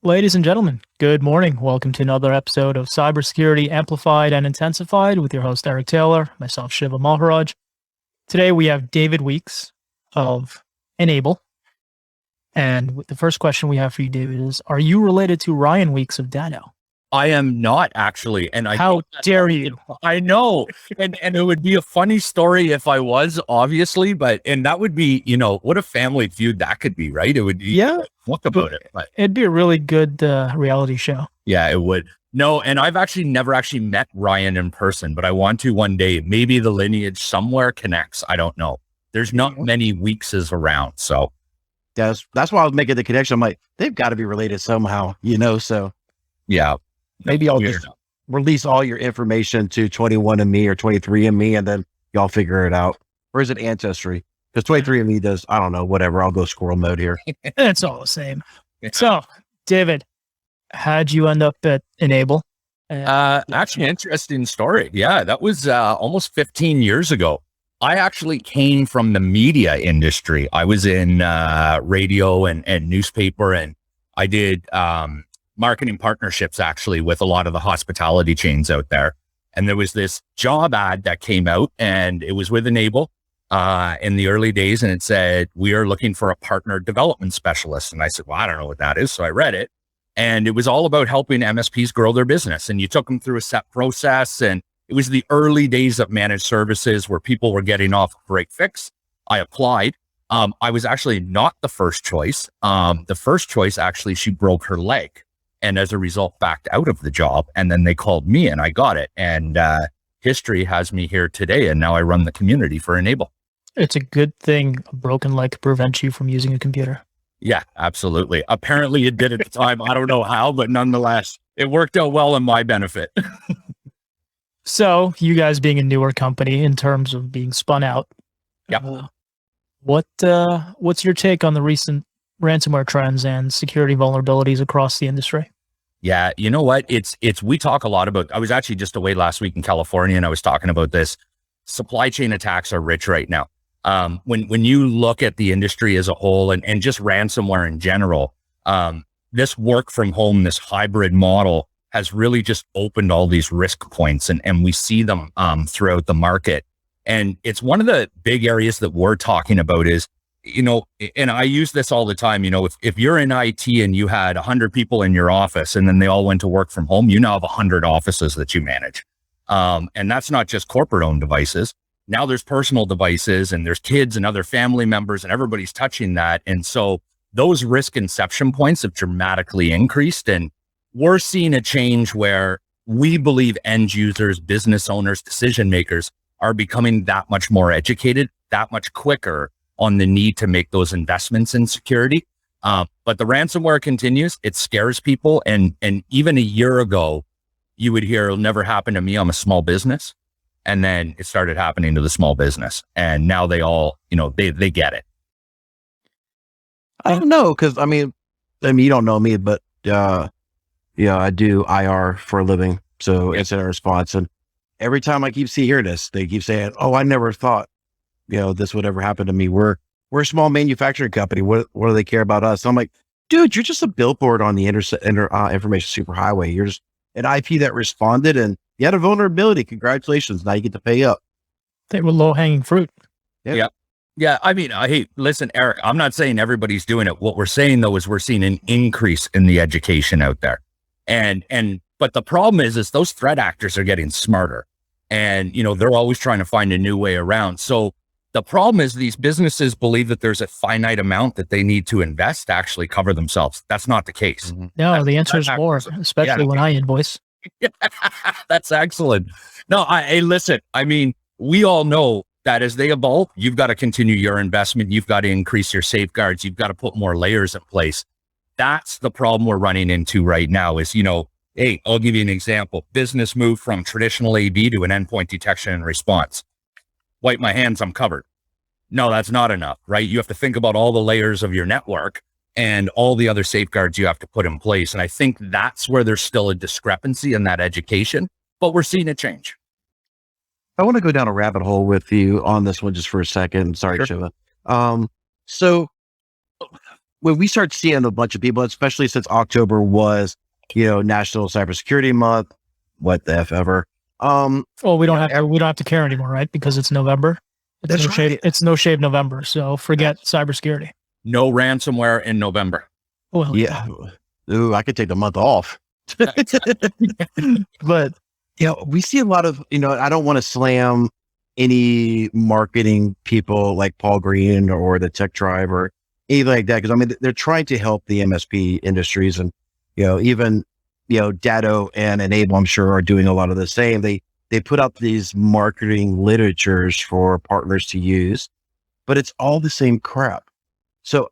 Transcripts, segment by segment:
Ladies and gentlemen, good morning. Welcome to another episode of Cybersecurity Amplified and Intensified with your host, Eric Taylor, myself, Shiva Maharaj. Today we have David Weeks of Enable. And the first question we have for you, David, is, are you related to Ryan Weeks of Dano? I am not actually. And How dare you? I know. And it would be a funny story if I was, obviously, and that would be, what a family feud that could be, right? It would be, look about it. But It'd be a really good reality show. yeah, it would. No, and I've actually never met Ryan in person, but I want to one day. Maybe the lineage somewhere connects. I don't know. There's not many Weekses around. So that's why I was making the connection. I'm like, they've got to be related somehow, so yeah. maybe I'll just release all your information to 21andMe or 23andMe, and then y'all figure it out. Or is it Ancestry? Because 23andMe does, I don't know, whatever. I'll go squirrel mode here. It's all the same. So, David, how'd you end up at Enable? Actually, interesting story. Yeah, that was almost 15 years ago. I actually came from the media industry. I was in radio and newspaper, and I did marketing partnerships actually with a lot of the hospitality chains out there. And there was this job ad that came out, and it was with Enable in the early days. And it said, we are looking for a partner development specialist. And I said, well, I don't know what that is. So I read it, and it was all about helping MSPs grow their business. And you took them through a set process, and it was the early days of managed services where people were getting off a break fix. I applied. I was actually not the first choice. The first choice, actually, she broke her leg, and as a result, backed out of the job. And then they called me, and I got it. And history has me here today. And now I run the community for Enable. It's a good thing a broken leg prevents you from using a computer. Yeah, absolutely. Apparently it did at the time. I don't know how, but nonetheless, it worked out well in my benefit. So, you guys being a newer company in terms of being spun out, what's your take on the recent ransomware trends and security vulnerabilities across the industry? Yeah, you know what? We talk a lot about, I was actually just away last week in California, and I was talking about this. Supply chain attacks are rich right now. When you look at the industry as a whole and just ransomware in general, this work from home, this hybrid model has really just opened all these risk points, and we see them throughout the market. And it's one of the big areas that we're talking about is, and I use this all the time, if you're in IT and you had 100 people in your office and then they all went to work from home, you now have 100 offices that you manage. And that's not just corporate owned devices. Now there's personal devices, and there's kids and other family members, and everybody's touching that. And so those risk inception points have dramatically increased. And we're seeing a change where we believe end users, business owners, decision makers are becoming that much more educated, that much quicker on the need to make those investments in security. But the ransomware continues. It scares people. And even a year ago, you would hear, it'll never happen to me. I'm a small business. And then it started happening to the small business. And now they all, they get it. I don't know. Cause I mean, you don't know me, but, I do IR for a living. So incident response. And every time I keep hearing this, they keep saying, oh, I never thought, this would ever happen to me. We're a small manufacturing company. What do they care about us? I'm like, dude, you're just a billboard on the information superhighway. You're just an IP that responded, and you had a vulnerability. Congratulations. Now you get to pay up. They were low hanging fruit. Yeah. Yeah. I mean, hey, listen, Eric, I'm not saying everybody's doing it. What we're saying though, is we're seeing an increase in the education out there. But the problem is those threat actors are getting smarter, and, they're always trying to find a new way around. So the problem is these businesses believe that there's a finite amount that they need to invest to actually cover themselves. That's not the case. Mm-hmm. No, the answer is more, especially when I invoice. That's excellent. No, hey, listen, I mean, we all know that as they evolve, you've got to continue your investment. You've got to increase your safeguards. You've got to put more layers in place. That's the problem we're running into right now is, hey, I'll give you an example. Business moved from traditional AV to an endpoint detection and response. Wipe my hands, I'm covered. No, that's not enough, right? You have to think about all the layers of your network and all the other safeguards you have to put in place. And I think that's where there's still a discrepancy in that education, but we're seeing a change. I want to go down a rabbit hole with you on this one just for a second. Sorry, Sure. Shiva. So when we start seeing a bunch of people, especially since October was, National Cybersecurity Month, what the F ever. Well, we don't have to care anymore, right? Because it's November. It's no shave November. So forget cybersecurity. No ransomware in November. Well, yeah. Ooh, I could take the month off. But, we see a lot of, I don't want to slam any marketing people like Paul Green or the Tech Tribe or anything like that. Cause I mean, they're trying to help the MSP industries and, even, Datto and Enable, I'm sure, are doing a lot of the same. They put out these marketing literatures for partners to use, but it's all the same crap. So,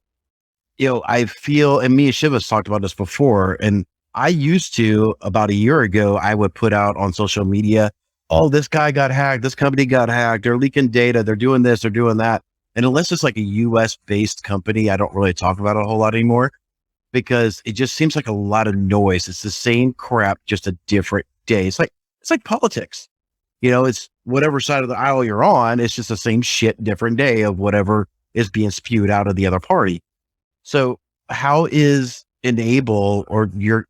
I feel, and me and Shiva's talked about this before, and I used to, about a year ago, I would put out on social media, oh, this guy got hacked, this company got hacked, they're leaking data, they're doing this, they're doing that. And unless it's like a US based company, I don't really talk about it a whole lot anymore because it just seems like a lot of noise. It's the same crap, just a different day. It's like politics. It's whatever side of the aisle you're on, it's just the same shit, different day of whatever is being spewed out of the other party. So how is Enable or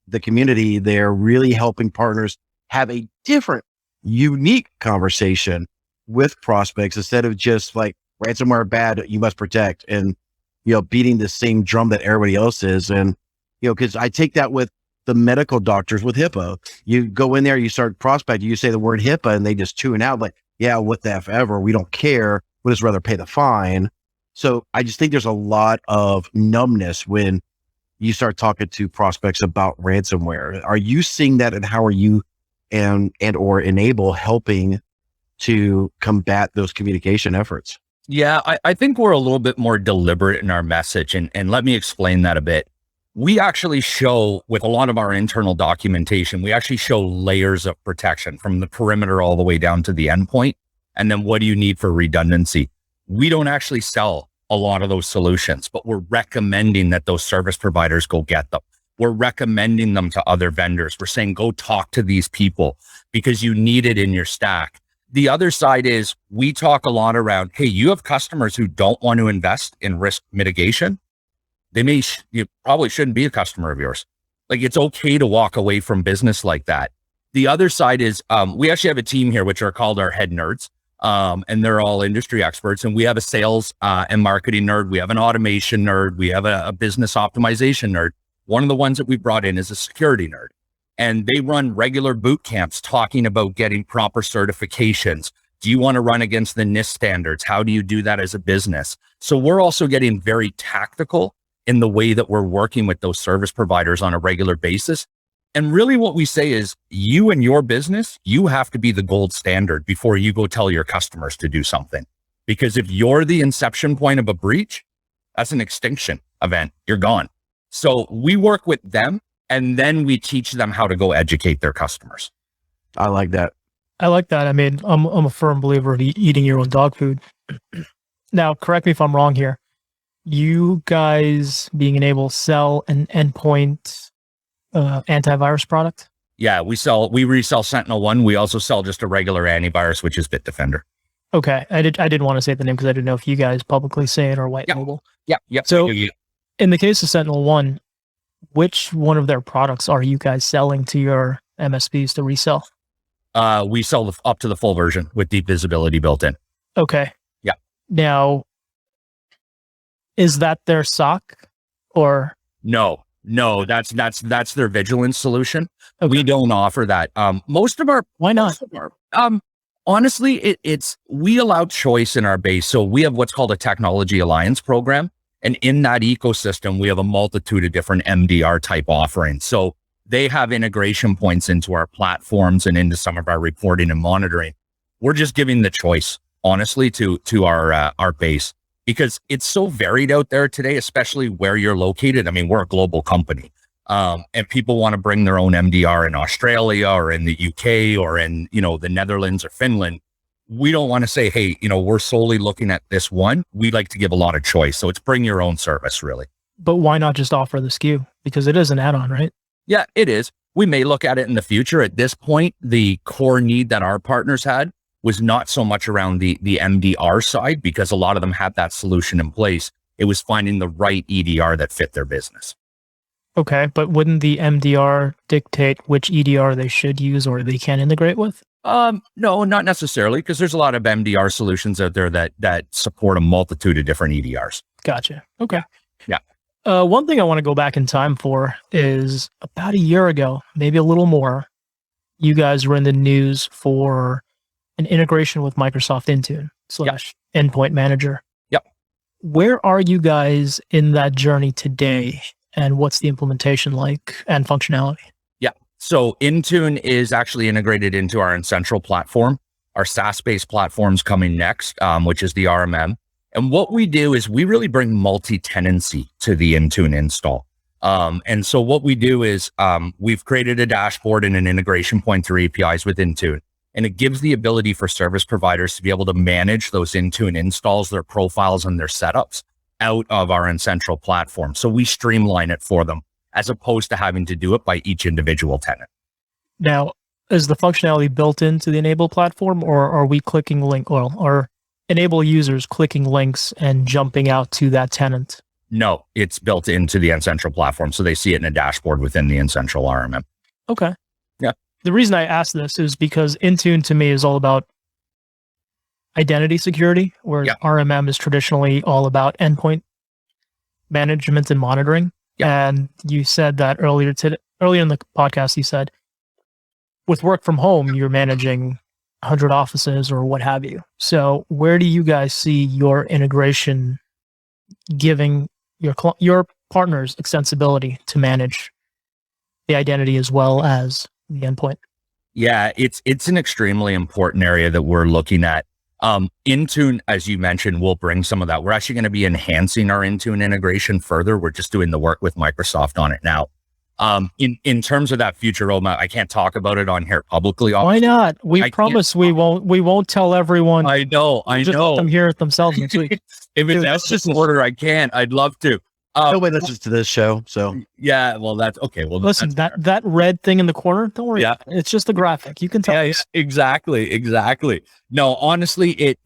the community there really helping partners have a different, unique conversation with prospects instead of just like ransomware bad, you must protect and, beating the same drum that everybody else is. And, cause I take that with the medical doctors with HIPAA. You go in there, you start prospecting, you say the word HIPAA and they just tune out like, yeah, what the F ever. We don't care. We'd just rather pay the fine. So I just think there's a lot of numbness when you start talking to prospects about ransomware. Are you seeing that, and how are you and or Enable helping to combat those communication efforts? Yeah, I think we're a little bit more deliberate in our message, and let me explain that a bit. We actually show, with a lot of our internal documentation, we actually show layers of protection from the perimeter all the way down to the endpoint. And then what do you need for redundancy? We don't actually sell a lot of those solutions, but we're recommending that those service providers go get them. We're recommending them to other vendors. We're saying, go talk to these people because you need it in your stack. The other side is we talk a lot around, hey, you have customers who don't want to invest in risk mitigation. You probably shouldn't be a customer of yours. Like, it's okay to walk away from business like that. The other side is we actually have a team here, which are called our head nerds. And they're all industry experts. And we have a sales and marketing nerd. We have an automation nerd. We have a business optimization nerd. One of the ones that we brought in is a security nerd. And they run regular boot camps talking about getting proper certifications. Do you want to run against the NIST standards? How do you do that as a business? So we're also getting very tactical in the way that we're working with those service providers on a regular basis. And really what we say is, you and your business, you have to be the gold standard before you go tell your customers to do something. Because if you're the inception point of a breach, that's an extinction event. You're gone. So we work with them, and then we teach them how to go educate their customers. I like that. I mean, I'm a firm believer of eating your own dog food. Now, correct me if I'm wrong here. You guys being able to sell an endpoint antivirus product? Yeah, we resell SentinelOne. We also sell just a regular antivirus, which is Bitdefender. Okay, I didn't want to say the name because I didn't know if you guys publicly say it or white label. Yeah. So, in the case of SentinelOne, which one of their products are you guys selling to your MSPs to resell? We sell up to the full version with deep visibility built in. Okay. Yeah. Now, is that their SOC or? No, that's their vigilance solution. Okay. We don't offer that. Why not? Honestly, we allow choice in our base. So we have what's called a technology alliance program. And in that ecosystem, we have a multitude of different MDR type offerings. So they have integration points into our platforms and into some of our reporting and monitoring. We're just giving the choice, honestly, to our base, because it's so varied out there today, especially where you're located. I mean, we're a global company, and people want to bring their own MDR in Australia or in the UK or in, the Netherlands or Finland. We don't want to say, hey, we're solely looking at this one. We like to give a lot of choice. So it's bring your own service, really. But why not just offer the SKU? Because it is an add-on, right? Yeah, it is. We may look at it in the future. At this point, the core need that our partners had was not so much around the MDR side, because a lot of them had that solution in place. It was finding the right EDR that fit their business. Okay, but wouldn't the MDR dictate which EDR they should use or they can integrate with? No, not necessarily, because there's a lot of MDR solutions out there that support a multitude of different EDRs. Gotcha. Okay. Yeah. One thing I want to go back in time for is about a year ago, maybe a little more, you guys were in the news for an integration with Microsoft Intune / Endpoint Manager. Yep. Where are you guys in that journey today, and what's the implementation like and functionality? So Intune is actually integrated into our N-Central platform. Our SaaS-based platform's coming next, which is the RMM. And what we do is we really bring multi-tenancy to the Intune install. And so what we do is we've created a dashboard and an integration point through APIs with Intune. And it gives the ability for service providers to be able to manage those Intune installs, their profiles, and their setups out of our N-Central platform. So we streamline it for them, as opposed to having to do it by each individual tenant. Now, is the functionality built into the Enable platform, or are we clicking or Enable users clicking links and jumping out to that tenant? No, it's built into the N-Central platform. So they see it in a dashboard within the N-Central RMM. Okay. Yeah. The reason I ask this is because Intune to me is all about identity security, whereas RMM is traditionally all about endpoint management and monitoring. Yeah. And you said that earlier in the podcast, you said with work from home, you're managing 100 offices or what have you. So where do you guys see your integration giving your partners extensibility to manage the identity as well as the endpoint? Yeah, it's an extremely important area that we're looking at. Intune, as you mentioned, will bring some of that. We're actually going to be enhancing our Intune integration further. We're just doing the work with Microsoft on it now. In terms of that future roadmap, I can't talk about it on here publicly. Why not? We promise we won't tell everyone. I know. Just let them hear it themselves next week. If it's just an order, I can. I'd love to. Nobody listens to this show, so yeah. Well, that's okay. Well, listen, that red thing in the corner. Don't worry. Yeah, it's just a graphic. You can tell. Yeah, exactly. No, honestly,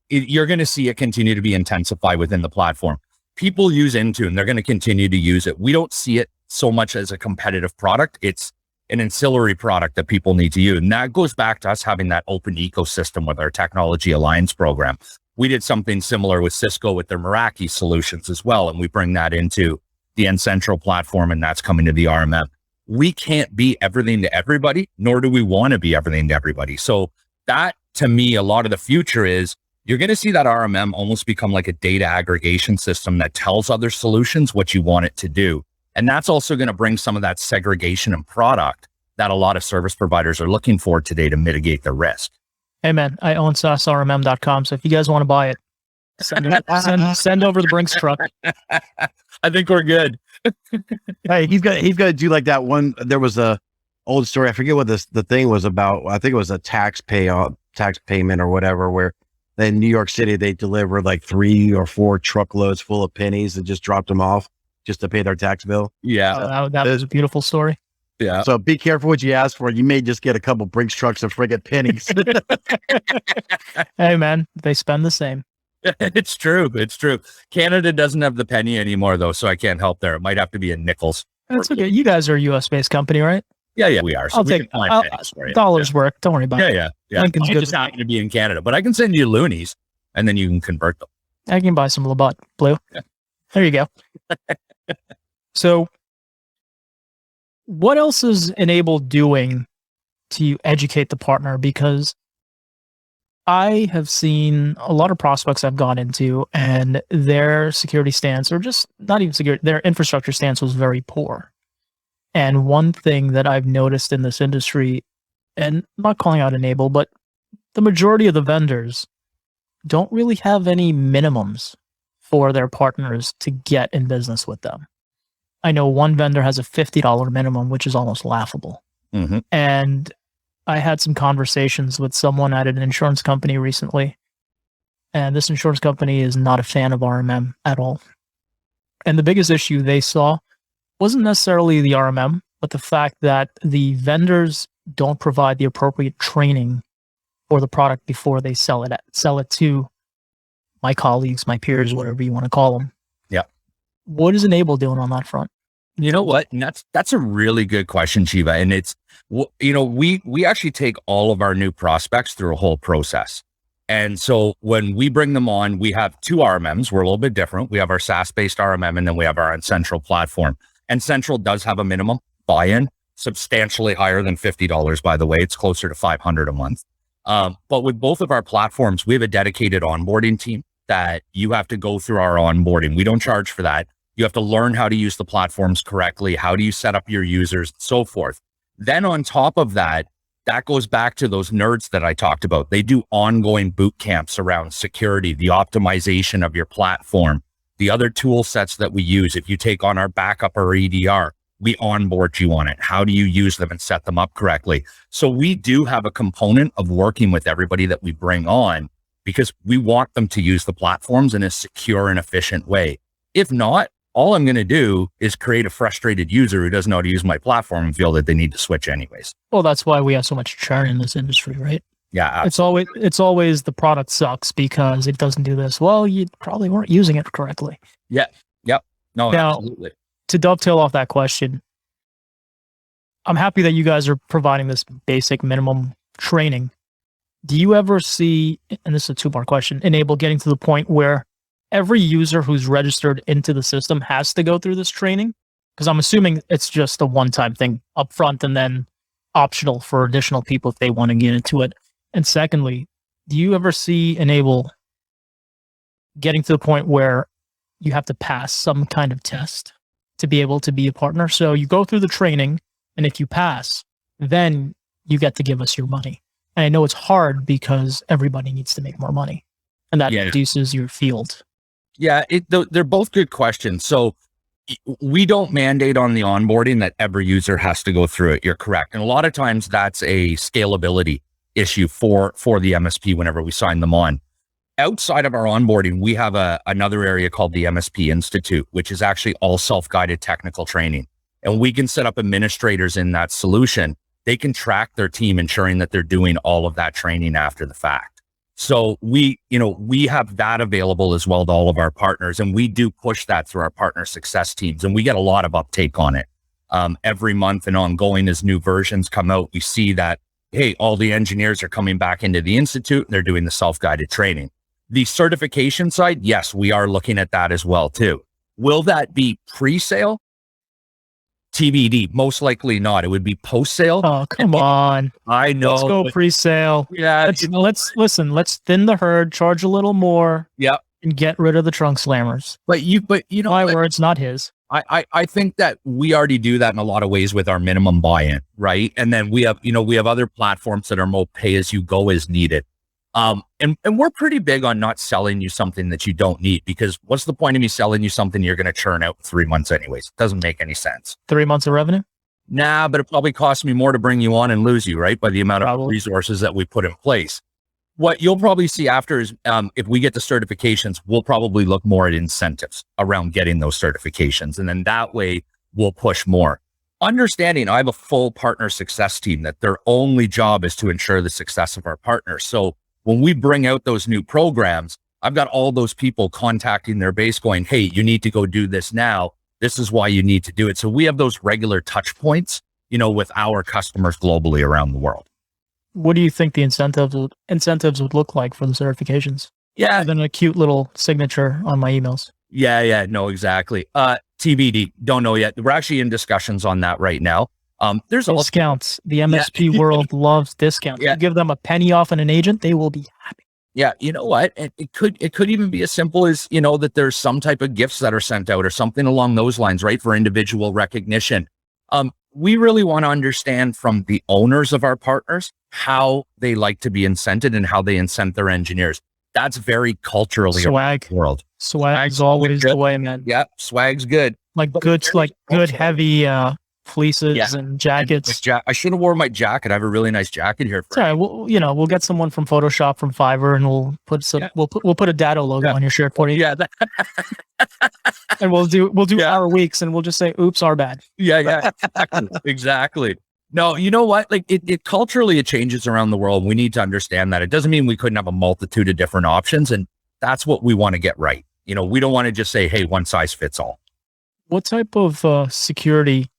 you're going to see it continue to be intensified within the platform. People use Intune. They're going to continue to use it. We don't see it so much as a competitive product. It's an ancillary product that people need to use. And that goes back to us having that open ecosystem with our Technology Alliance program. We did something similar with Cisco with their Meraki solutions as well. And we bring that into the N-Central platform, and that's coming to the RMM. We can't be everything to everybody, nor do we want to be everything to everybody. So that, to me, a lot of the future is you're going to see that RMM almost become like a data aggregation system that tells other solutions what you want it to do. And that's also going to bring some of that segregation in product that a lot of service providers are looking for today to mitigate the risk. Hey man, I own SaaSRMM.com. So if you guys want to buy it, send over the Brinks truck. I think we're good. Hey, he's got to do like that one. There was a old story. I forget what the thing was about. I think it was a tax payment or whatever, where in New York City, they delivered like 3 or 4 truckloads full of pennies and just dropped them off just to pay their tax bill. Yeah. That was a beautiful story. Yeah. So be careful what you ask for. You may just get a couple Brinks trucks of friggin' pennies. Hey man, they spend the same. It's true. Canada doesn't have the penny anymore though, so I can't help there. It might have to be in nickels. That's okay. You guys are a US based company, right? Yeah, we are. So I'll take dollars work. Don't worry about it. Yeah. Lincoln's I good. just happen to be in Canada, but I can send you loonies and then you can convert them. I can buy some Labatt Blue. Yeah. There you go. So what else is Enable doing to educate the partner? Because I have seen a lot of prospects I've gone into and their security stance, or just not even security, their infrastructure stance was very poor. And one thing that I've noticed in this industry, and I'm not calling out Enable, but the majority of the vendors don't really have any minimums for their partners to get in business with them. I know one vendor has a $50 minimum, which is almost laughable. Mm-hmm. And I had some conversations with someone at an insurance company recently, and this insurance company is not a fan of RMM at all. And the biggest issue they saw wasn't necessarily the RMM, but the fact that the vendors don't provide the appropriate training for the product before they sell it to my colleagues, my peers, whatever you want to call them. What is Enable doing on that front? You know what? And that's a really good question, Shiva. And it's, we actually take all of our new prospects through a whole process. And so when we bring them on, we have two RMMs. We're a little bit different. We have our SaaS-based RMM, and then we have our Central platform. And Central does have a minimum buy-in, substantially higher than $50, by the way. It's closer to $500 a month. But with both of our platforms, we have a dedicated onboarding team that you have to go through our onboarding. We don't charge for that. You have to learn how to use the platforms correctly. How do you set up your users, so forth. Then on top of that, that goes back to those nerds that I talked about. They do ongoing boot camps around security, the optimization of your platform, the other tool sets that we use. If you take on our backup or EDR, we onboard you on it. How do you use them and set them up correctly? So we do have a component of working with everybody that we bring on because we want them to use the platforms in a secure and efficient way. If not, all I'm going to do is create a frustrated user who doesn't know how to use my platform and feel that they need to switch anyways. Well, that's why we have so much churn in this industry, right? Yeah, absolutely. It's always the product sucks because it doesn't do this. Well, you probably weren't using it correctly. Yeah. Yep. No, now, absolutely. To dovetail off that question, I'm happy that you guys are providing this basic minimum training. Do you ever see, and this is a two-part question, Enable getting to the point where every user who's registered into the system has to go through this training? Because I'm assuming it's just a one-time thing up front and then optional for additional people if they want to get into it. And secondly, do you ever see Enable getting to the point where you have to pass some kind of test to be able to be a partner? So you go through the training, and if you pass, then you get to give us your money. And I know it's hard because everybody needs to make more money, and that reduces your field. Yeah, they're both good questions. So we don't mandate on the onboarding that every user has to go through it. You're correct. And a lot of times that's a scalability issue for the MSP whenever we sign them on. Outside of our onboarding, we have another area called the MSP Institute, which is actually all self-guided technical training. And we can set up administrators in that solution. They can track their team, ensuring that they're doing all of that training after the fact. So we have that available as well to all of our partners, and we do push that through our partner success teams, and we get a lot of uptake on it. Every month and ongoing as new versions come out, we see that, hey, all the engineers are coming back into the Institute and they're doing the self-guided training. The certification side, yes, we are looking at that as well too. Will that be pre-sale? TBD, most likely not. It would be post-sale. Oh, come on. I know. Let's go pre-sale. Yeah. Let's thin the herd, charge a little more. Yep. And get rid of the trunk slammers. But you know, my words, not his. I think that we already do that in a lot of ways with our minimum buy-in, right? And then we have other platforms that are more pay as you go as needed. And we're pretty big on not selling you something that you don't need, because what's the point of me selling you something you're going to churn out 3 months anyways? It doesn't make any sense. 3 months of revenue? Nah, but it probably costs me more to bring you on and lose you, right? By the amount of resources that we put in place. What you'll probably see after is, if we get the certifications, we'll probably look more at incentives around getting those certifications. And then that way we'll push more. Understanding I have a full partner success team that their only job is to ensure the success of our partners. So when we bring out those new programs, I've got all those people contacting their base going, hey, you need to go do this now. This is why you need to do it. So we have those regular touch points, with our customers globally around the world. What do you think the incentives would look like for the certifications? Yeah. Other than a cute little signature on my emails. Yeah. No, exactly. TBD, don't know yet. We're actually in discussions on that right now. There's discounts. The MSP world loves discounts. Yeah. You give them a penny off on an agent, they will be happy. Yeah, you know what? It could even be as simple as, that there's some type of gifts that are sent out or something along those lines, right? For individual recognition. We really want to understand from the owners of our partners how they like to be incented and how they incent their engineers. That's very culturally swag world. Swag's always the way, man. Yeah, swag's good. Good heavy fleeces and jackets. I should have worn my jacket. I have a really nice jacket here. Sorry, we'll get someone from Photoshop from Fiverr, and we'll put a Dado logo on your shirt for you. Yeah, and we'll do our weeks, and we'll just say, "Oops, our bad." Yeah, exactly. No, you know what? Like it culturally, it changes around the world. We need to understand that. It doesn't mean we couldn't have a multitude of different options, and that's what we want to get right. We don't want to just say, "Hey, one size fits all." What type of security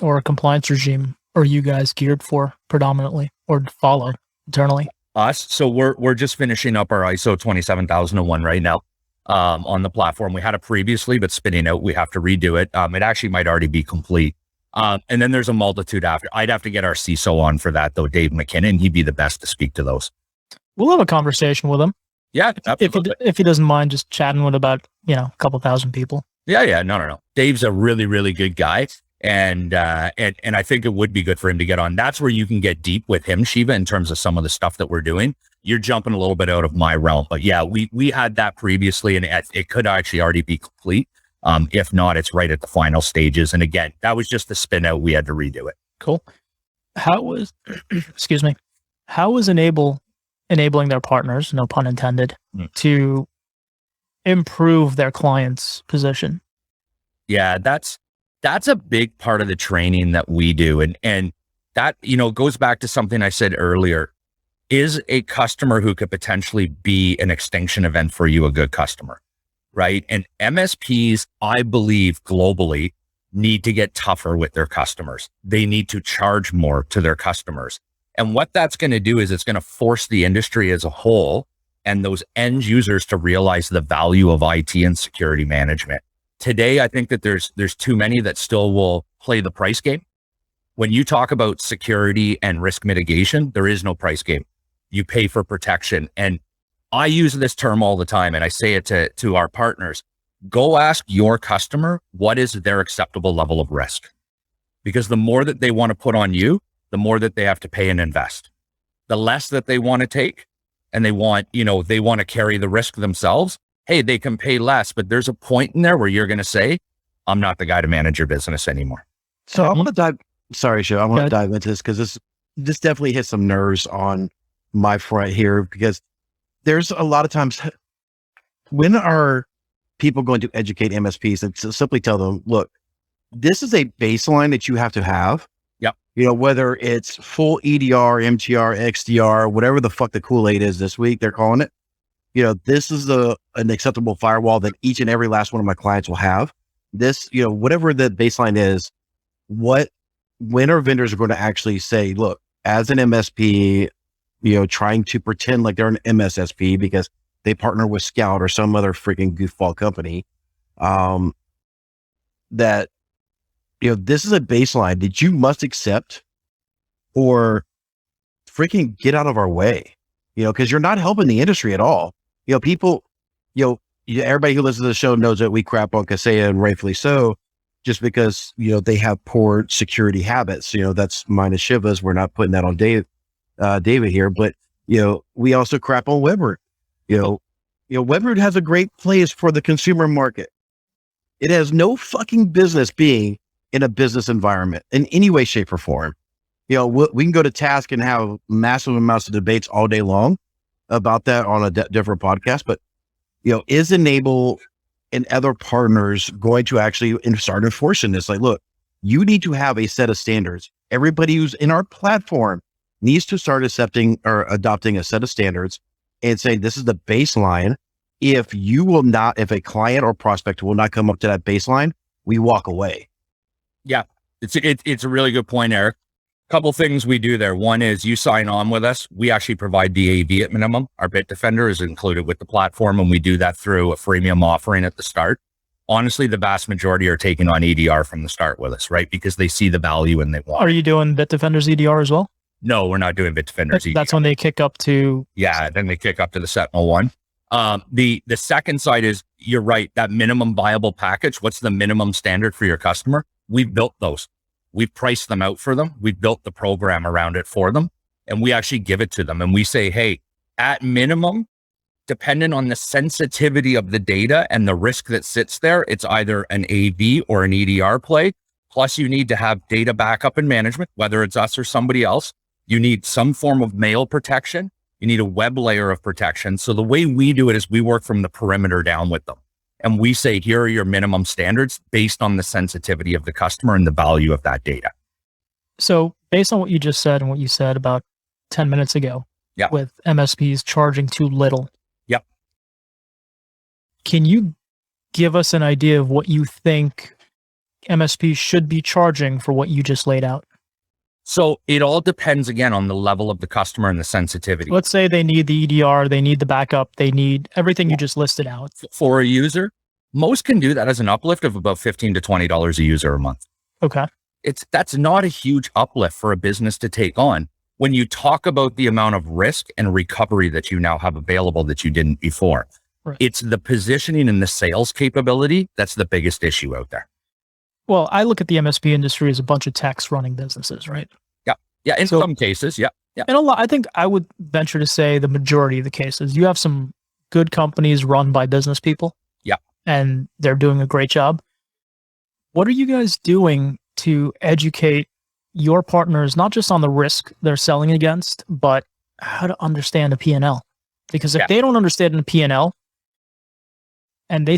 or compliance regime are you guys geared for predominantly or follow internally? Us. So we're just finishing up our ISO 27001 right now on the platform. We had it previously, but spinning out, we have to redo it. It actually might already be complete. And then there's a multitude after. I'd have to get our CISO on for that though, Dave McKinnon. He'd be the best to speak to those. We'll have a conversation with him. Yeah, if he doesn't mind just chatting with about, a couple thousand people. Yeah. No. Dave's a really, really good guy. And I think it would be good for him to get on. That's where you can get deep with him, Shiva, in terms of some of the stuff that we're doing. You're jumping a little bit out of my realm, but yeah, we had that previously and it could actually already be complete. If not, it's right at the final stages. And again, that was just the spin out. We had to redo it. Cool. How was, excuse me, how was enabling their partners, no pun intended, to improve their client's position? Yeah, that's a big part of the training that we do. And that, goes back to something I said earlier. Is a customer who could potentially be an extinction event for you a good customer, right? And MSPs, I believe globally, need to get tougher with their customers. They need to charge more to their customers. And what that's going to do is it's going to force the industry as a whole and those end users to realize the value of IT and security management. Today, I think that there's too many that still will play the price game. When you talk about security and risk mitigation, there is no price game. You pay for protection. And I use this term all the time, and I say it to our partners. Go ask your customer, what is their acceptable level of risk? Because the more that they want to put on you, the more that they have to pay and invest. The less that they want to take, and they want to carry the risk themselves, hey, they can pay less, but there's a point in there where you're going to say, I'm not the guy to manage your business anymore. So I want to dive, sorry, Shiva, I want to dive into this because this definitely hits some nerves on my front here, because there's a lot of times when are people going to educate MSPs and simply tell them, look, this is a baseline that you have to have. Yep. Whether it's full EDR, MTR, XDR, whatever the fuck the Kool-Aid is this week, they're calling it. This is an acceptable firewall that each and every last one of my clients will have. This, whatever the baseline is, when are vendors are going to actually say, look, as an MSP, trying to pretend like they're an MSSP because they partner with Scout or some other freaking goofball company, that, this is a baseline that you must accept or freaking get out of our way, because you're not helping the industry at all. People, everybody who listens to the show knows that we crap on Kaseya, and rightfully so, just because, they have poor security habits. That's mine and Shiva's. We're not putting that on David here, but, we also crap on Webroot. Webroot has a great place for the consumer market. It has no fucking business being in a business environment in any way, shape, or form. We can go to task and have massive amounts of debates all day long about that on a different podcast, but, is Enable and other partners going to actually start enforcing this? Like, look, you need to have a set of standards. Everybody who's in our platform needs to start accepting or adopting a set of standards and say, this is the baseline. If a client or prospect will not come up to that baseline, we walk away. Yeah, it's a really good point, Eric. Couple things we do there. One is you sign on with us. We actually provide DAV at minimum. Our Bitdefender is included with the platform, and we do that through a freemium offering at the start. Honestly, the vast majority are taking on EDR from the start with us, right? Because they see the value and they want. Are you doing Bitdefender's EDR as well? No, we're not doing Bitdefender's EDR. That's when they kick up to... Yeah, then they kick up to the Sentinel one. The second side is, you're right, that minimum viable package. What's the minimum standard for your customer? We've built those. We've priced them out for them. We've built the program around it for them, and we actually give it to them. And we say, hey, at minimum, dependent on the sensitivity of the data and the risk that sits there, it's either an AV or an EDR play. Plus, you need to have data backup and management, whether it's us or somebody else. You need some form of mail protection. You need a web layer of protection. So the way we do it is we work from the perimeter down with them. And we say, here are your minimum standards based on the sensitivity of the customer and the value of that data. So based on what you just said and what you said about 10 minutes ago, with MSPs charging too little. Yep. Can you give us an idea of what you think MSPs should be charging for what you just laid out? So it all depends again on the level of the customer and the sensitivity. Let's say they need the EDR, they need the backup, they need everything you just listed out. For a user, most can do that as an uplift of about $15 to $20 a user a month. Okay. That's not a huge uplift for a business to take on when you talk about the amount of risk and recovery that you now have available that you didn't before. Right. It's the positioning and the sales capability that's the biggest issue out there. Well, I look at the MSP industry as a bunch of techs running businesses, right? Yeah, in some cases, yeah. And I think I would venture to say the majority of the cases, you have some good companies run by business people. Yeah. And they're doing a great job. What are you guys doing to educate your partners, not just on the risk they're selling against, but how to understand a P&L? Because if they don't understand a P&L and they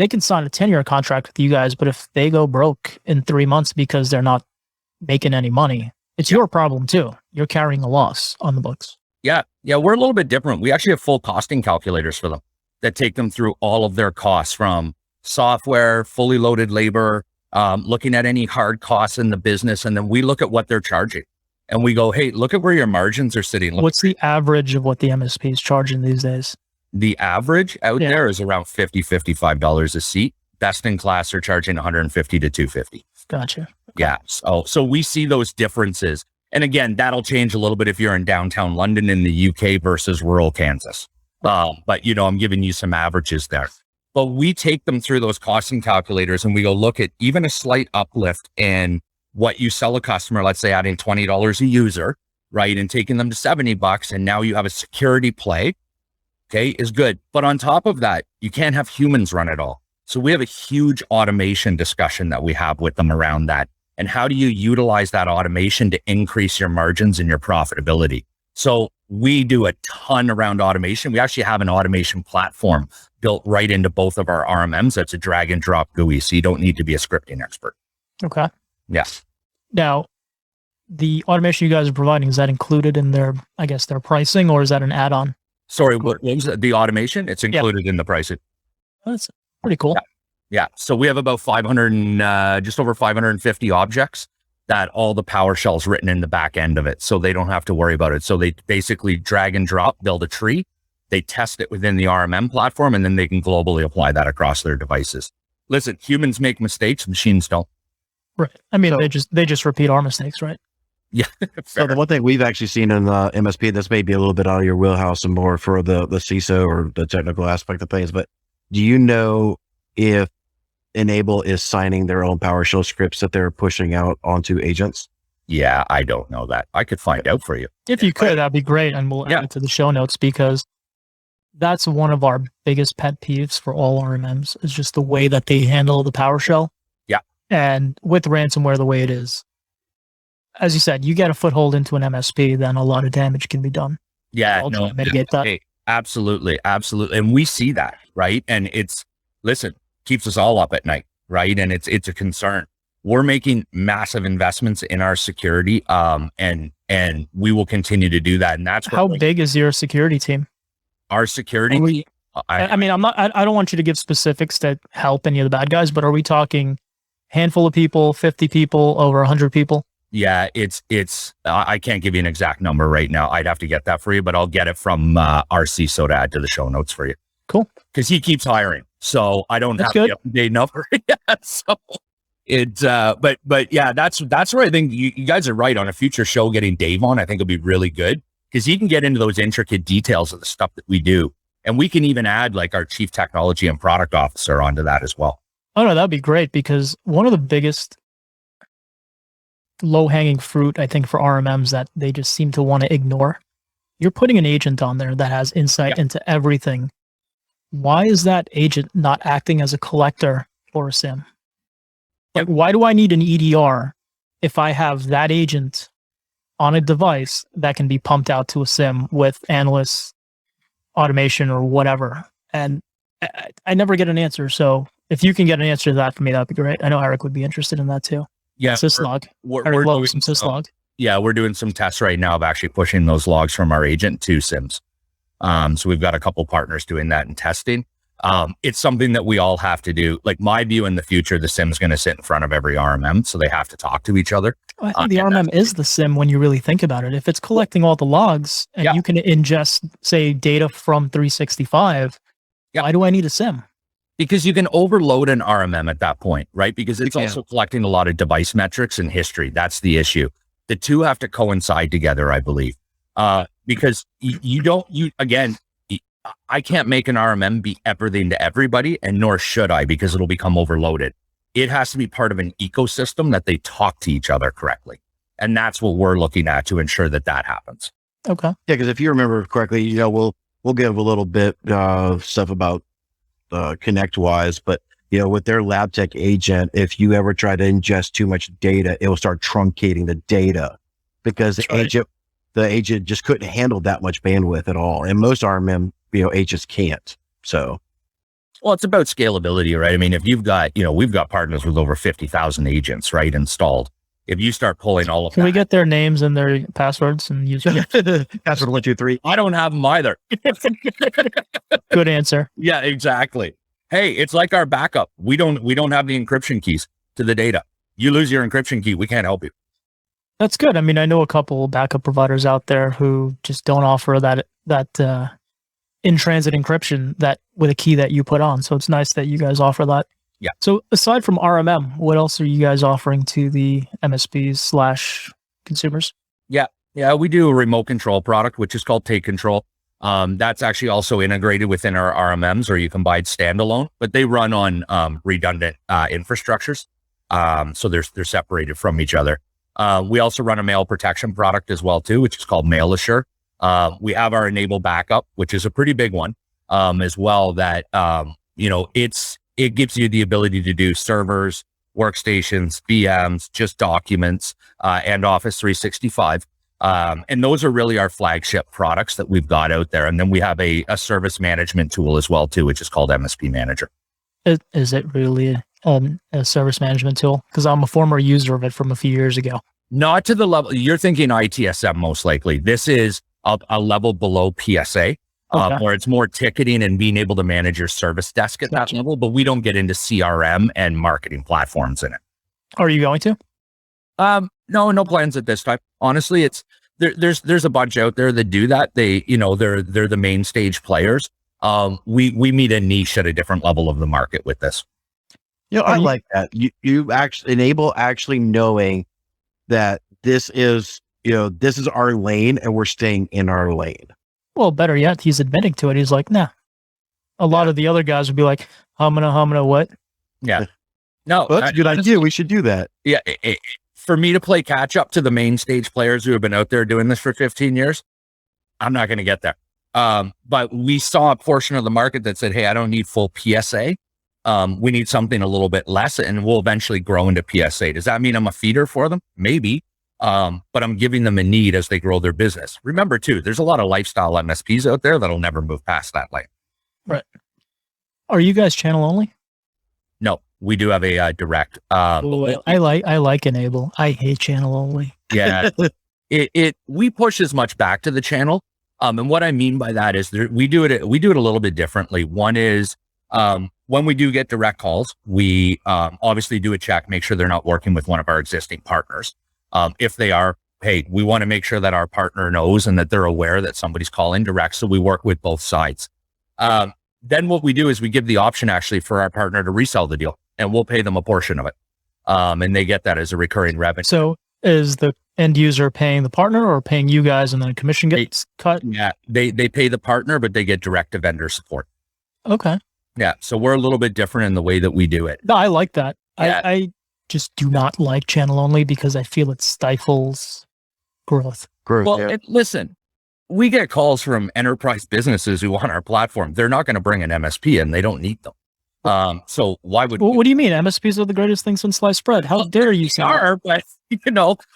can sign a 10-year contract with you guys, but if they go broke in 3 months because they're not making any money, it's your problem too. You're carrying a loss on the books. Yeah, we're a little bit different. We actually have full costing calculators for them that take them through all of their costs, from software, fully loaded labor, looking at any hard costs in the business. And then we look at what they're charging and we go, hey, look at where your margins are sitting. What's the average of what the MSP is charging these days? The average out there is around $50, $55 a seat. Best in class are charging $150 to $250. Gotcha. Yeah. So we see those differences. And again, that'll change a little bit if you're in downtown London in the UK versus rural Kansas. But I'm giving you some averages there. But we take them through those costing calculators and we go look at even a slight uplift in what you sell a customer, let's say adding $20 a user, right? And taking them to $70, and now you have a security play, okay, is good. But on top of that, you can't have humans run it all. So we have a huge automation discussion that we have with them around that. And how do you utilize that automation to increase your margins and your profitability? So we do a ton around automation. We actually have an automation platform built right into both of our RMMs. That's a drag and drop GUI. So you don't need to be a scripting expert. Okay. Yeah. Now, the automation you guys are providing, is that included in their pricing, or is that an add-on? Sorry, what was the automation? It's included in the pricing. That's pretty cool. Yeah. So we have about 500 and just over 550 objects that all the PowerShell's written in the back end of it. So they don't have to worry about it. So they basically drag and drop, build a tree. They test it within the RMM platform, and then they can globally apply that across their devices. Listen, humans make mistakes, machines don't. Right. I mean, they just repeat our mistakes, right? Yeah. So the one thing we've actually seen in the MSP, this may be a little bit out of your wheelhouse and more for the CISO or the technical aspect of things, but do you know if Enable is signing their own PowerShell scripts that they're pushing out onto agents? Yeah, I don't know that. I could find out for you. If you could, that'd be great. And we'll add it to the show notes, because that's one of our biggest pet peeves for all RMMs, is just the way that they handle the PowerShell. Yeah. And with ransomware the way it is, as you said, you get a foothold into an MSP, then a lot of damage can be done. Yeah, mitigate that. Hey, absolutely. And we see that, right? And keeps us all up at night, right? And it's a concern. We're making massive investments in our security, and we will continue to do that. And that's how big is your security team? Our security team. I mean, I don't want you to give specifics to help any of the bad guys, but are we talking handful of people, 50 people, over 100 people? Yeah, I can't give you an exact number right now. I'd have to get that for you, but I'll get it from our CISO to add to the show notes for you. Cool. Because he keeps hiring. So I don't have the up-to-date number yet. So but yeah, that's where I think you guys are right on. A future show, getting Dave on, I think it'll be really good, because he can get into those intricate details of the stuff that we do. And we can even add like our chief technology and product officer onto that as well. Oh no, that'd be great, because one of the biggest low-hanging fruit, I think, for RMMs that they just seem to want to ignore, you're putting an agent on there that has insight into everything. Why is that agent not acting as a collector for a SIM? Like, why do I need an EDR if I have that agent on a device that can be pumped out to a SIM with analysts, automation, or whatever? And I never get an answer. So if you can get an answer to that for me, that'd be great. I know Eric would be interested in that too. Yeah. Syslog. We're doing some syslog. Yeah, we're doing some tests right now of actually pushing those logs from our agent to SIMs. So we've got a couple partners doing that and testing. It's something that we all have to do. Like my view in the future, the SIM's going to sit in front of every RMM, so they have to talk to each other. Well, I think the RMM is the SIM when you really think about it. If it's collecting all the logs and you can ingest, say, data from 365, why do I need a SIM? Because you can overload an RMM at that point, right? Because it's also collecting a lot of device metrics and history. That's the issue. The two have to coincide together, I believe. Because I can't make an RMM be everything to everybody, and nor should I, because it'll become overloaded. It has to be part of an ecosystem that they talk to each other correctly. And that's what we're looking at to ensure that that happens. Okay. Yeah, because if you remember correctly, we'll give a little bit of stuff about ConnectWise, but with their LabTech agent, if you ever try to ingest too much data, it will start truncating the data because the agent just couldn't handle that much bandwidth at all. And most RMM, agents can't. So, well, it's about scalability, right? I mean, if you've got, we've got partners with over 50,000 agents, right, installed. If you start pulling all of Can we get their names and their passwords and use password 1, 2, 3? I don't have them either. Good answer. Yeah, exactly. Hey, it's like our backup. We don't have the encryption keys to the data. You lose your encryption key, we can't help you. That's good. I mean, I know a couple backup providers out there who just don't offer that in-transit encryption that with a key that you put on. So it's nice that you guys offer that. Yeah. So aside from RMM, what else are you guys offering to the MSPs / consumers? Yeah, we do a remote control product, which is called Take Control. That's actually also integrated within our RMMs, or you can buy it standalone, but they run on redundant infrastructures. So they're separated from each other. We also run a mail protection product as well too, which is called Mail Assure. We have our Enable Backup, which is a pretty big one as well. That it gives you the ability to do servers, workstations, VMs, just documents, and Office 365. And those are really our flagship products that we've got out there. And then we have a service management tool as well too, which is called MSP Manager. Is it really a service management tool? Because I'm a former user of it from a few years ago. Not to the level, you're thinking ITSM most likely. This is a level below PSA. Where it's more ticketing and being able to manage your service desk at that level, but we don't get into CRM and marketing platforms in it. Are you going to? No plans at this time. Honestly, there's a bunch out there that do that. They're the main stage players. We meet a niche at a different level of the market with this. I like that. You actually enable knowing that this is our lane and we're staying in our lane. Well, better yet, he's admitting to it. He's like, nah. A lot of the other guys would be like, humana, what? Yeah. No. Well, that's a good idea. We should do that. Yeah. For me to play catch up to the main stage players who have been out there doing this for 15 years, I'm not going to get there. But we saw a portion of the market that said, hey, I don't need full PSA. We need something a little bit less, and we'll eventually grow into PSA. Does that mean I'm a feeder for them? Maybe. But I'm giving them a need as they grow their business. Remember too, there's a lot of lifestyle MSPs out there that'll never move past that lane. Right. Are you guys channel only? No, we do have a direct. I like Enable. I hate channel only. Yeah, we push as much back to the channel. And what I mean by that is we do it a little bit differently. One is when we do get direct calls, we obviously do a check, make sure they're not working with one of our existing partners. If they are, hey, we want to make sure that our partner knows and that they're aware that somebody's calling direct. So we work with both sides. Then what we do is we give the option actually for our partner to resell the deal, and we'll pay them a portion of it. And they get that as a recurring revenue. So is the end user paying the partner or paying you guys and then a commission gets cut? Yeah, they pay the partner, but they get direct to vendor support. Okay. Yeah. So we're a little bit different in the way that we do it. No, I like that. Yeah. I just do not like channel only because I feel it stifles growth. Well, listen, we get calls from enterprise businesses who want our platform. They're not going to bring an MSP in. They don't need them. So why would? What do you mean? MSPs are the greatest thing since sliced bread. How dare you say that? But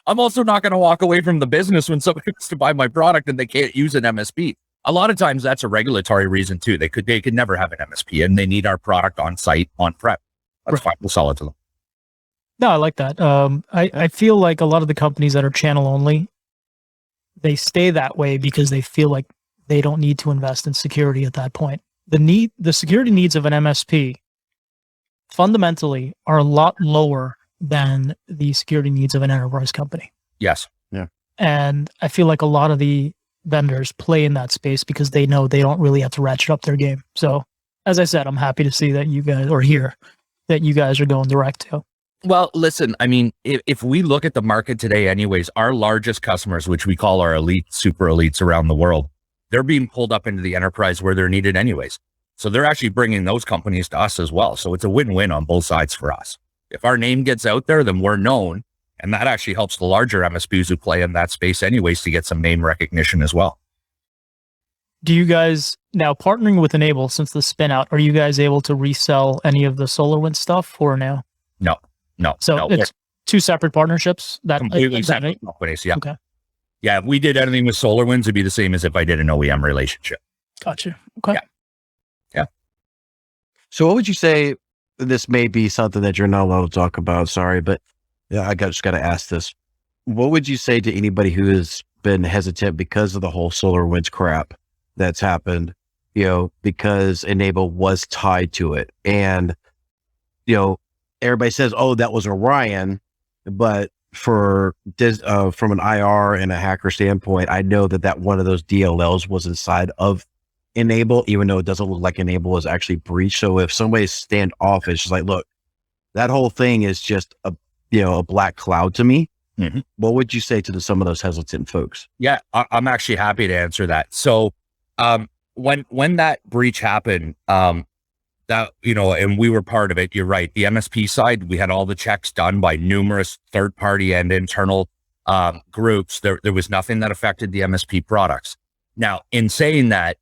I'm also not going to walk away from the business when somebody wants to buy my product and they can't use an MSP. A lot of times that's a regulatory reason too. They could never have an MSP and they need our product on site, on prep. That's fine. We'll sell it to them. No, I like that. I feel like a lot of the companies that are channel only, they stay that way because they feel like they don't need to invest in security at that point. the security needs of an MSP fundamentally are a lot lower than the security needs of an enterprise company. Yes. And I feel like a lot of the vendors play in that space because they know they don't really have to ratchet up their game. So as I said, I'm happy to see that you guys, or hear that you guys are going direct to. Well, listen, I mean, if we look at the market today anyways, our largest customers, which we call our elite, super elites around the world, they're being pulled up into the enterprise where they're needed anyways. So they're actually bringing those companies to us as well. So it's a win-win on both sides for us. If our name gets out there, then we're known. And that actually helps the larger MSPs who play in that space anyways to get some name recognition as well. Do you guys, now partnering with Enable since the spin out, are you guys able to resell any of the SolarWinds stuff or no? No. So it's two separate partnerships that Completely separate companies. Yeah. Okay. Yeah. If we did anything with SolarWinds, it'd be the same as if I did an OEM relationship. Gotcha. Okay. Yeah. So what would you say, this may be something that you're not allowed to talk about, sorry, but yeah, just got to ask this. What would you say to anybody who has been hesitant because of the whole SolarWinds crap that's happened, because Enable was tied to it? And, everybody says, oh, that was Orion, but from an IR and a hacker standpoint, I know that one of those DLLs was inside of Enable, even though it doesn't look like Enable was actually breached. So if somebody's standoffish, it's like, look, that whole thing is just a black cloud to me. Mm-hmm. What would you say to some of those hesitant folks? Yeah, I'm actually happy to answer that. So when that breach happened, and we were part of it, you're right. The MSP side, we had all the checks done by numerous third party and internal groups. There was nothing that affected the MSP products. Now, in saying that,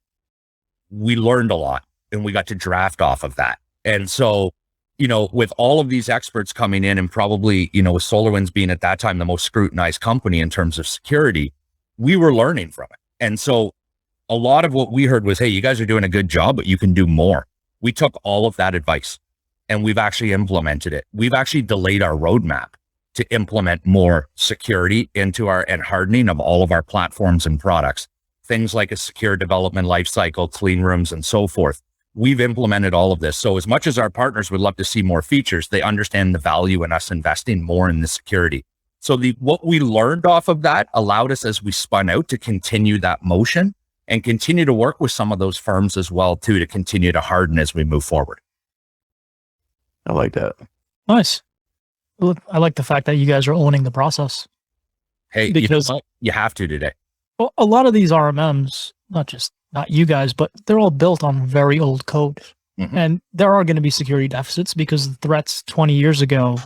we learned a lot and we got to draft off of that. And so, with all of these experts coming in and probably, with SolarWinds being at that time the most scrutinized company in terms of security, we were learning from it. And so a lot of what we heard was, hey, you guys are doing a good job, but you can do more. We took all of that advice and we've actually implemented it. We've actually delayed our roadmap to implement more security into and hardening of all of our platforms and products. Things like a secure development lifecycle, clean rooms, and so forth. We've implemented all of this. So as much as our partners would love to see more features, they understand the value in us investing more in the security. So what we learned off of that allowed us, as we spun out, to continue that motion and continue to work with some of those firms as well too, to continue to harden as we move forward. I like that. Nice. I like the fact that you guys are owning the process. Hey, because you have to today. Well, a lot of these RMMs, not you guys, but they're all built on very old code. Mm-hmm. And there are going to be security deficits because the threats 20 years ago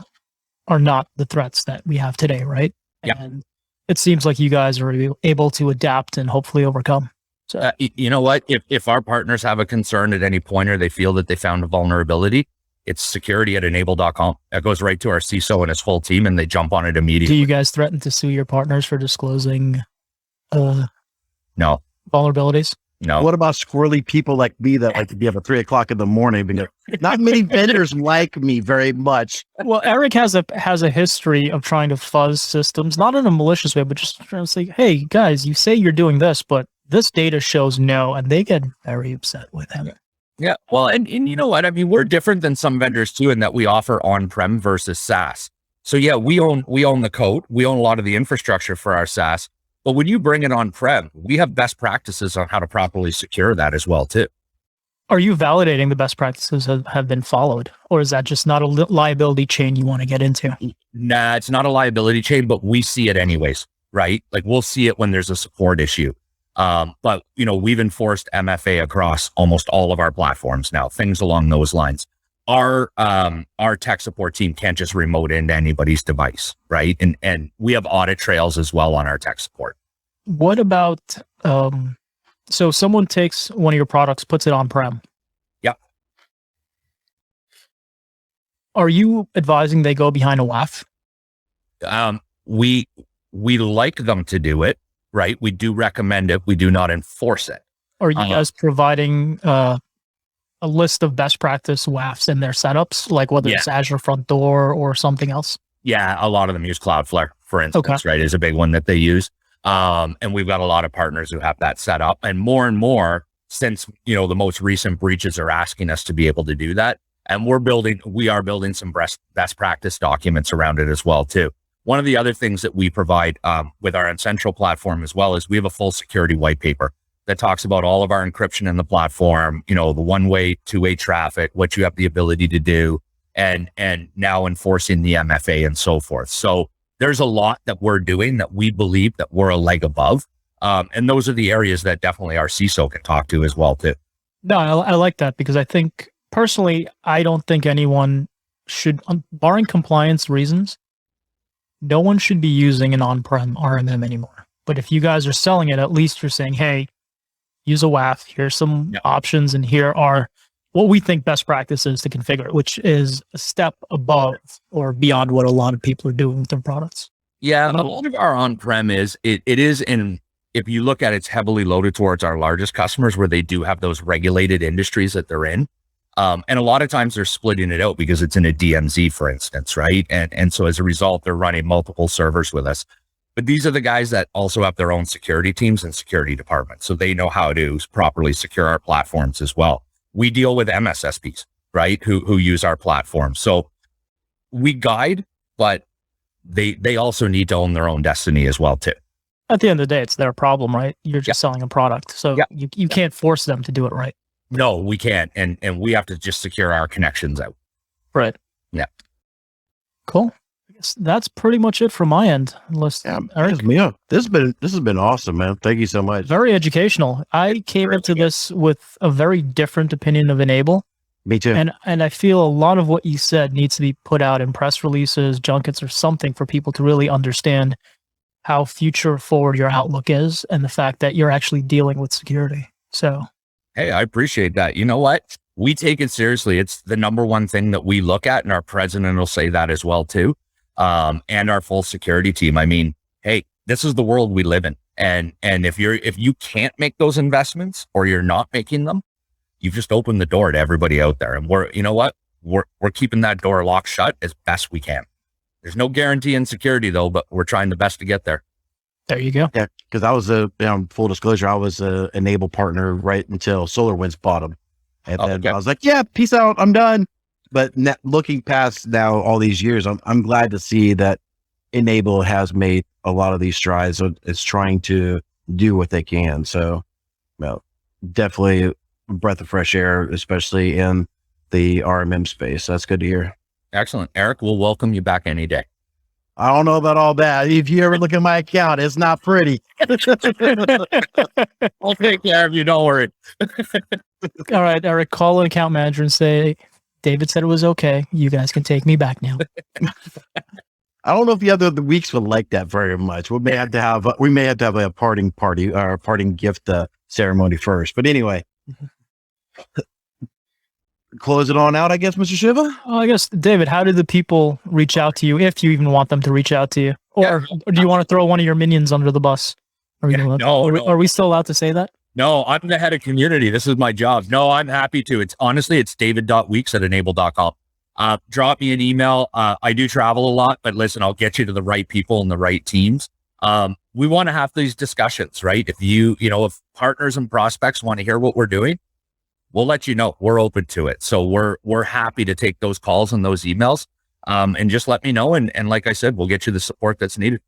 are not the threats that we have today, right? Yeah. And it seems like you guys are able to adapt and hopefully overcome. So, you know what? If our partners have a concern at any point or they feel that they found a vulnerability, it's security@enable.com. That goes right to our CISO and his full team, and they jump on it immediately. Do you guys threaten to sue your partners for disclosing No. vulnerabilities? No. What about squirrely people like me that like to be up at 3 o'clock in the morning? Because not many vendors like me very much. Well, Eric has a history of trying to fuzz systems, not in a malicious way, but just trying to say, hey, guys, you say you're doing this, but this data shows no, and they get very upset with him. Yeah. Well, and you know what? I mean, we're different than some vendors too, in that we offer on-prem versus SaaS. So yeah, we own the code. We own a lot of the infrastructure for our SaaS. But when you bring it on-prem, we have best practices on how to properly secure that as well too. Are you validating the best practices have been followed? Or is that just not a liability chain you want to get into? Nah, it's not a liability chain, but we see it anyways, right? Like we'll see it when there's a support issue. But we've enforced MFA across almost all of our platforms now, things along those lines. Our tech support team can't just remote into anybody's device, right? And we have audit trails as well on our tech support. What about, so someone takes one of your products, puts it on-prem. Yep. Are you advising they go behind a WAF? We like them to do it, right? We do recommend it. We do not enforce it. Are you guys providing a list of best practice WAFs in their setups, like whether it's Azure Front Door or something else? Yeah, a lot of them use Cloudflare, for instance, right? Is a big one that they use. And we've got a lot of partners who have that set up. And more, since, the most recent breaches are asking us to be able to do that. And we are building some best practice documents around it as well too. One of the other things that we provide with our N-Central platform as well is we have a full security white paper that talks about all of our encryption in the platform, the one-way, two-way traffic, what you have the ability to do, and now enforcing the MFA and so forth. So there's a lot that we're doing that we believe that we're a leg above. And those are the areas that definitely our CISO can talk to as well too. No, I like that, because I think personally, I don't think anyone should, barring compliance reasons, no one should be using an on-prem RMM anymore. But if you guys are selling it, at least you're saying, hey, use a WAF, here's some options, and here are what we think best practices to configure it, which is a step above or beyond what a lot of people are doing with their products. Yeah, and a lot of our on-prem it is in, if you look at it, it's heavily loaded towards our largest customers where they do have those regulated industries that they're in. And a lot of times they're splitting it out because it's in a DMZ, for instance, right? And so as a result, they're running multiple servers with us. But these are the guys that also have their own security teams and security departments. So they know how to properly secure our platforms as well. We deal with MSPs, right? Who use our platform. So we guide, but they also need to own their own destiny as well too. At the end of the day, it's their problem, right? You're just selling a product. So you can't force them to do it right. No, we can't. And we have to just secure our connections out. Right. Yeah. Cool. I guess that's pretty much it from my end. Unless Eric, this has been awesome, man. Thank you so much. Very educational. I came into this with a very different opinion of Enable. Me too. And I feel a lot of what you said needs to be put out in press releases, junkets, or something for people to really understand how future forward your outlook is and the fact that you're actually dealing with security. So, hey, I appreciate that. You know what? We take it seriously. It's the number one thing that we look at, and our president will say that as well too. And our full security team. I mean, hey, this is the world we live in. And if you can't make those investments or you're not making them, you've just opened the door to everybody out there. And we're keeping that door locked shut as best we can. There's no guarantee in security though, but we're trying the best to get there. There you go. Yeah, because I was full disclosure, I was a Enable partner right until SolarWinds bought them. And then I was like, yeah, peace out, I'm done. But looking past now all these years, I'm glad to see that Enable has made a lot of these strides. It's trying to do what they can. So, definitely a breath of fresh air, especially in the RMM space. That's good to hear. Excellent. Eric, we'll welcome you back any day. I don't know about all that. If you ever look at my account, it's not pretty. I'll take care of you. Don't worry. All right, Eric, call an account manager and say, David said it was okay. You guys can take me back now. I don't know if the other weeks would like that very much. We may have to have a parting party or a parting gift ceremony first. But anyway, close it on out, I guess, Mr. Shiva. Well, I guess, David, how did the people reach out to you, if you even want them to reach out to you, or do you want to throw one of your minions under the bus? Are we still allowed to say that? No, I'm the head of community. This is my job. No, I'm happy to. It's david.weeks@enable.com. Drop me an email. I do travel a lot, but listen, I'll get you to the right people and the right teams. We want to have these discussions, right? If if partners and prospects want to hear what we're doing, we'll let you know. We're open to it. So we're happy to take those calls and those emails. And just let me know. And like I said, we'll get you the support that's needed.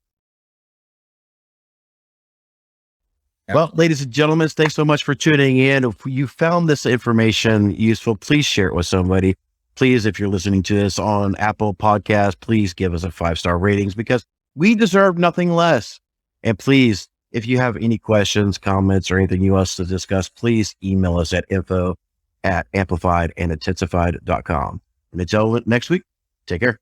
Well, ladies and gentlemen, thanks so much for tuning in. If you found this information useful, please share it with somebody. Please, if you're listening to this on Apple Podcasts, please give us a 5-star ratings because we deserve nothing less. And please, if you have any questions, comments, or anything you want us to discuss, please email us at info@amplifiedandentensified.com. And until next week, take care.